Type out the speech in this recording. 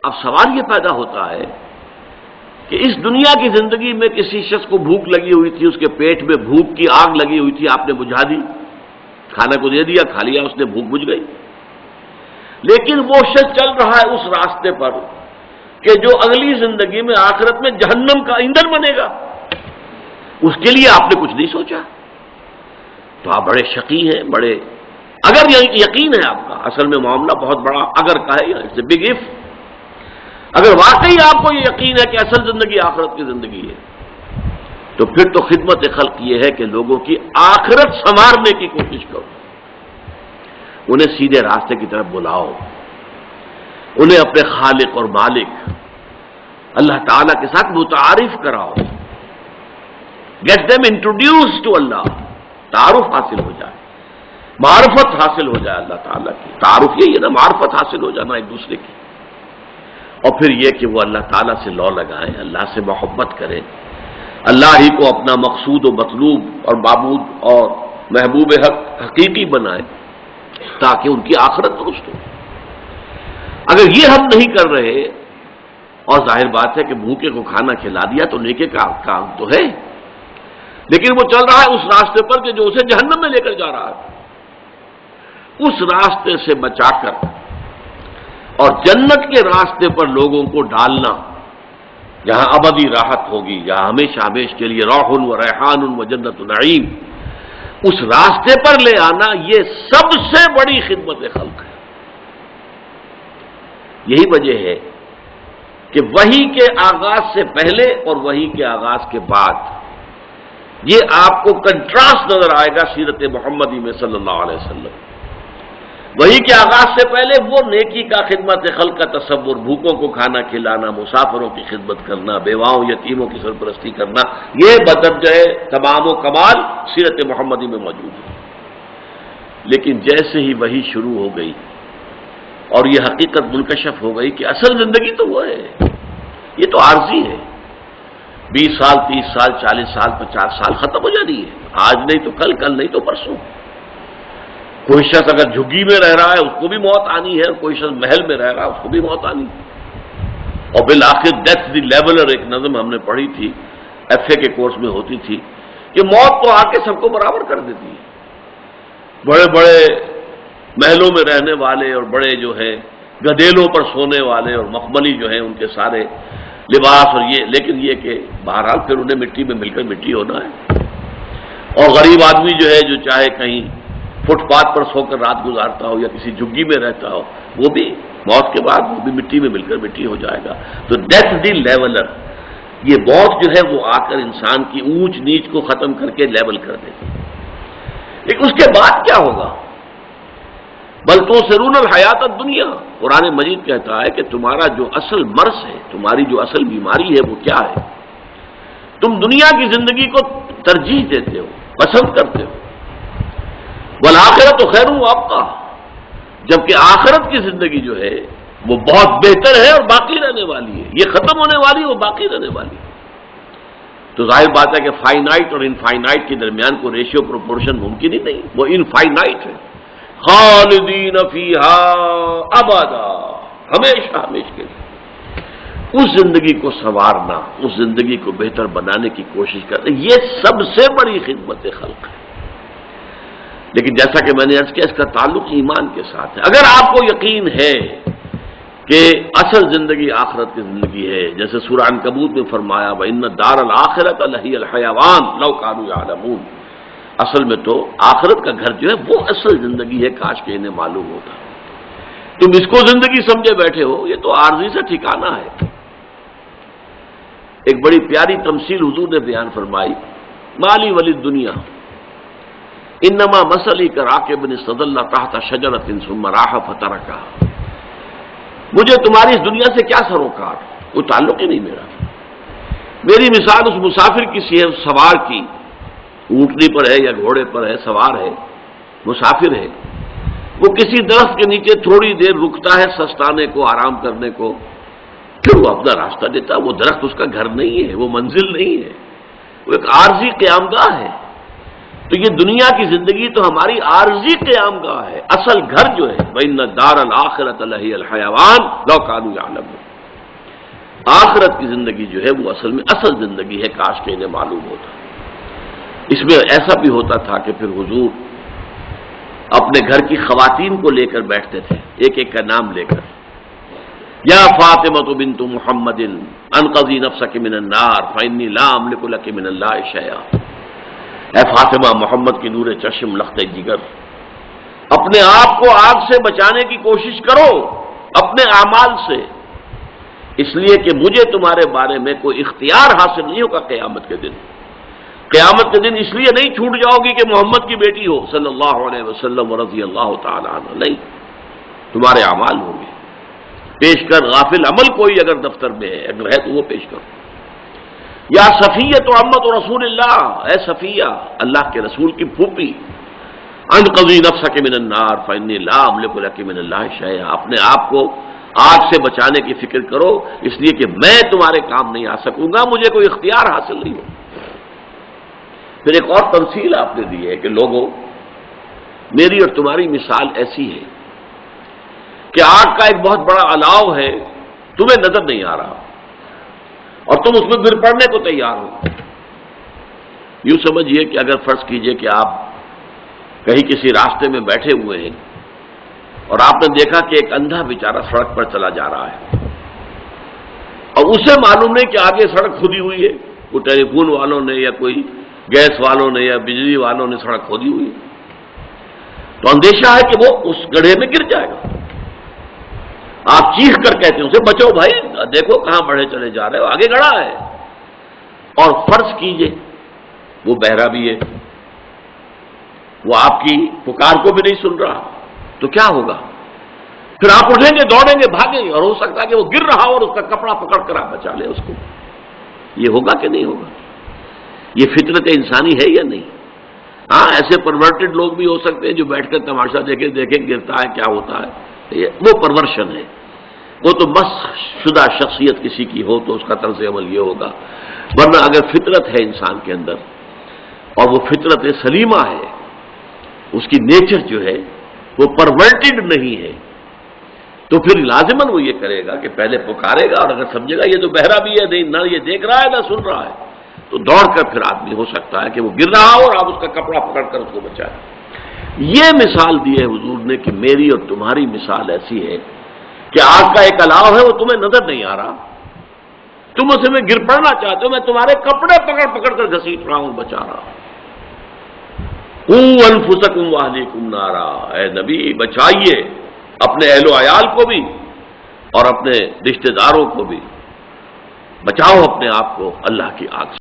اب سوال یہ پیدا ہوتا ہے کہ اس دنیا کی زندگی میں کسی شخص کو بھوک لگی ہوئی تھی، اس کے پیٹ میں بھوک کی آگ لگی ہوئی تھی، آپ نے بجھا دی، کھانا کو دے دیا، کھا لیا، اس نے بھوک بجھ گئی. لیکن وہ شخص چل رہا ہے اس راستے پر کہ جو اگلی زندگی میں آخرت میں جہنم کا ایندھن بنے گا، اس کے لیے آپ نے کچھ نہیں سوچا. تو آپ بڑے شقی ہیں، بڑے اگر یقین ہے آپ کا، اصل میں معاملہ بہت بڑا اگر کا ہے، اٹس اے بگ اف. اگر واقعی آپ کو یہ یقین ہے کہ اصل زندگی آخرت کی زندگی ہے، تو پھر تو خدمت خلق یہ ہے کہ لوگوں کی آخرت سنوارنے کی کوشش کرو، انہیں سیدھے راستے کی طرف بلاؤ، انہیں اپنے خالق اور مالک اللہ تعالیٰ کے ساتھ متعارف کراؤ. گیٹ دیم انٹروڈیوس ٹو اللہ، تعارف حاصل ہو جائے، معرفت حاصل ہو جائے اللہ تعالیٰ کی. تعارف یہی ہے نا، معرفت حاصل ہو جانا ایک دوسرے کی. اور پھر یہ کہ وہ اللہ تعالیٰ سے لو لگائیں، اللہ سے محبت کریں، اللہ ہی کو اپنا مقصود و مطلوب اور معبود اور محبوب حق حقیقی بنائیں تاکہ ان کی آخرت درست ہو. اگر یہ ہم نہیں کر رہے، اور ظاہر بات ہے کہ بھوکے کو کھانا کھلا دیا تو نیکی کا کام تو ہے، لیکن وہ چل رہا ہے اس راستے پر کہ جو اسے جہنم میں لے کر جا رہا ہے. اس راستے سے بچا کر اور جنت کے راستے پر لوگوں کو ڈالنا، جہاں ابدی راحت ہوگی، جہاں ہمیشہ ہمیش کے لیے روح و ریحان و جنت نعیم، اس راستے پر لے آنا، یہ سب سے بڑی خدمت خلق ہے. یہی وجہ ہے کہ وحی کے آغاز سے پہلے اور وحی کے آغاز کے بعد یہ آپ کو کنٹراسٹ نظر آئے گا سیرت محمدی میں صلی اللہ علیہ وسلم. وحی کے آغاز سے پہلے وہ نیکی کا، خدمت خلق کا تصور، بھوکوں کو کھانا کھلانا، مسافروں کی خدمت کرنا، بیواؤں یتیموں کی سرپرستی کرنا، یہ بدرجہ تمام و کمال سیرت محمدی میں موجود ہے. لیکن جیسے ہی وحی شروع ہو گئی اور یہ حقیقت منکشف ہو گئی کہ اصل زندگی تو وہ ہے، یہ تو عارضی ہے، 20 سال 30 سال 40 سال 50 سال ختم ہو جانی ہے، آج نہیں تو کل، کل نہیں تو پرسوں. کوئی شخص اگر جھگی میں رہ رہا ہے اس کو بھی موت آنی ہے، اور کوئی شخص محل میں رہ رہا ہے اس کو بھی موت آنی ہے. اور بالآخر ڈیتھ دی لیولر ایک نظم ہم نے پڑھی تھی، FA کے کورس میں ہوتی تھی، کہ موت تو آ کے سب کو برابر کر دیتی ہے. بڑے بڑے محلوں میں رہنے والے اور بڑے جو ہے گدیلوں پر سونے والے اور مخملی جو ہیں ان کے سارے لباس اور یہ، لیکن یہ کہ بہرحال پھر انہیں مٹی میں مل کر مٹی ہونا ہے. اور غریب آدمی جو ہے، جو چاہے کہیں فٹ پاتھ پر سو کر رات گزارتا ہو یا کسی جھگی میں رہتا ہو، وہ بھی موت کے بعد وہ بھی مٹی میں مل کر مٹی ہو جائے گا. تو ڈیتھ دی لیولر، یہ موت جو ہے وہ آ کر انسان کی اونچ نیچ کو ختم کر کے لیول کر دے گی. لیکن اس کے بعد کیا ہوگا؟ بل تؤثرون الحیات الدنیا، قرآن مجید کہتا ہے کہ تمہارا جو اصل مرض ہے، تمہاری جو اصل بیماری ہے وہ کیا ہے؟ تم دنیا کی زندگی کو ترجیح دیتے ہو، پسند کرتے ہو. والآخرۃ خیر وابقیٰ، جبکہ آخرت کی زندگی جو ہے وہ بہت بہتر ہے اور باقی رہنے والی ہے. یہ ختم ہونے والی ہے، وہ باقی رہنے والی ہے. تو ظاہر بات ہے کہ فائنائٹ اور انفائنائٹ کے درمیان کوئی ریشیو پروپورشن ممکن ہی نہیں، وہ انفائنائٹ ہے. خالدین فیہا ابدا، ہمیشہ ہمیشہ کے لیے. اس زندگی کو سنوارنا، اس زندگی کو بہتر بنانے کی کوشش کرنا، یہ سب سے بڑی خدمت خلق ہے. لیکن جیسا کہ میں نے عرض کیا، اس کا تعلق ایمان کے ساتھ ہے. اگر آپ کو یقین ہے کہ اصل زندگی آخرت کی زندگی ہے، جیسے سورہ عنکبوت میں فرمایا وَإِنَّ الدَّارَ الْآخِرَةَ لَهِيَ الْحَيَوَانُ لَوْ كَانُوا يَعْلَمُونَ، اصل میں تو آخرت کا گھر جو ہے وہ اصل زندگی ہے، کاش کہ انہیں معلوم ہوتا. تم اس کو زندگی سمجھے بیٹھے ہو، یہ تو عارضی سے ٹھکانہ ہے. ایک بڑی پیاری تمثیل حضور نے بیان فرمائی، مالی ولی دنیا انما مثلی کراکب استظل تحت شجرۃ ثم راح فترکھا. مجھے تمہاری اس دنیا سے کیا سروکار، کوئی تعلق ہی نہیں میرا. میری مثال اس مسافر کی سی ہے، سوار کی، اونٹنی پر ہے یا گھوڑے پر ہے، سوار ہے، مسافر ہے. وہ کسی درخت کے نیچے تھوڑی دیر رکتا ہے سستانے کو، آرام کرنے کو، پھر وہ اپنا راستہ دیتا. وہ درخت اس کا گھر نہیں ہے، وہ منزل نہیں ہے، وہ ایک عارضی قیام گاہ ہے. تو یہ دنیا کی زندگی تو ہماری عارضی قیام گاہ ہے. اصل گھر جو ہے وَإِنَّ الدَّارَ الْآخِرَةَ لَهِيَ الْحَيَوَانُ لَوْ كَانُوا يَعْلَمُونَ، آخرت کی زندگی جو ہے وہ اصل میں اصل زندگی ہے، کاش کہ انہیں معلوم ہوتا۔ اس میں ایسا بھی ہوتا تھا کہ پھر حضور اپنے گھر کی خواتین کو لے کر بیٹھتے تھے، ایک ایک کا نام لے کر، یا فاطمہ بنت محمد انقذی نفسک من النار فانی لا املک لک من اللہ شیئا، اے فاطمہ، محمد کی نور چشم لخت جگر، اپنے آپ کو آگ سے بچانے کی کوشش کرو اپنے اعمال سے، اس لیے کہ مجھے تمہارے بارے میں کوئی اختیار حاصل نہیں ہوگا قیامت کے دن۔ قیامت کے دن اس لیے نہیں چھوٹ جاؤ گی کہ محمد کی بیٹی ہو صلی اللہ علیہ وسلم رضی اللہ تعالی عنہ، نہیں، تمہارے اعمال ہوں گے۔ پیش کر غافل عمل کوئی اگر دفتر میں ہے، اگر ہے تو وہ پیش کرو۔ یا صفیہ تو امت رسول اللہ، اے صفیہ، اللہ کے رسول کی پھوپھی، انقذی نفسک من النار فانی لا املک لک من اللہ شیئا، اپنے آپ کو آگ سے بچانے کی فکر کرو، اس لیے کہ میں تمہارے کام نہیں آ سکوں گا، مجھے کوئی اختیار حاصل نہیں ہو۔ پھر ایک اور تمثیل آپ نے دی ہے کہ لوگوں، میری اور تمہاری مثال ایسی ہے کہ آگ کا ایک بہت بڑا الاؤ ہے، تمہیں نظر نہیں آ رہا اور تم اس میں گر پڑنے کو تیار ہو۔ یوں سمجھیے کہ اگر فرض کیجئے کہ آپ کہیں کسی راستے میں بیٹھے ہوئے ہیں اور آپ نے دیکھا کہ ایک اندھا بیچارہ سڑک پر چلا جا رہا ہے اور اسے معلوم نہیں کہ آگے سڑک کھودی ہوئی ہے، کوئی ٹیلی فون والوں نے یا کوئی گیس والوں نے یا بجلی والوں نے سڑک کھودی ہوئی ہے، تو اندیشہ ہے کہ وہ اس گڑھے میں گر جائے گا۔ آپ چیخ کر کہتے ہیں اسے، بچو بھائی، دیکھو کہاں بڑھے چلے جا رہے ہو، آگے گڑھا ہے۔ اور فرض کیجئے وہ بہرا بھی ہے، وہ آپ کی پکار کو بھی نہیں سن رہا، تو کیا ہوگا؟ پھر آپ اٹھیں گے، دوڑیں گے، بھاگیں گے، اور ہو سکتا ہے کہ وہ گر رہا ہو اور اس کا کپڑا پکڑ کر آپ بچا لیں اس کو۔ یہ ہوگا کہ نہیں ہوگا؟ یہ فطرت انسانی ہے یا نہیں؟ ہاں، ایسے پرورٹڈ لوگ بھی ہو سکتے ہیں جو بیٹھ کر تماشا دیکھیں گرتا ہے کیا ہوتا ہے، وہ پرورشن ہے، وہ تو مسخ شدہ شخصیت کسی کی ہو تو اس کا طرز عمل یہ ہوگا، ورنہ اگر فطرت ہے انسان کے اندر اور وہ فطرت سلیمہ ہے، اس کی نیچر جو ہے وہ پرورٹڈ نہیں ہے، تو پھر لازماً وہ یہ کرے گا کہ پہلے پکارے گا، اور اگر سمجھے گا یہ تو بہرا بھی ہے، نہیں نہ یہ دیکھ رہا ہے نہ سن رہا ہے، تو دوڑ کر پھر آدمی ہو سکتا ہے کہ وہ گر رہا ہو اور آپ اس کا کپڑا پکڑ کر اس کو بچائیں۔ یہ مثال دی ہے حضور نے کہ میری اور تمہاری مثال ایسی ہے کہ آگ کا ایک الاؤ ہے، وہ تمہیں نظر نہیں آ رہا، تم اسے میں گر پڑنا چاہتے ہو، میں تمہارے کپڑے پکڑ پکڑ کر گھسیٹ رہا ہوں، بچا رہا ہوں۔ قوا انفسکم واہلیکم نارا، اے نبی بچائیے اپنے اہل و عیال کو بھی اور اپنے رشتہ داروں کو بھی، بچاؤ اپنے آپ کو اللہ کی آگ سے۔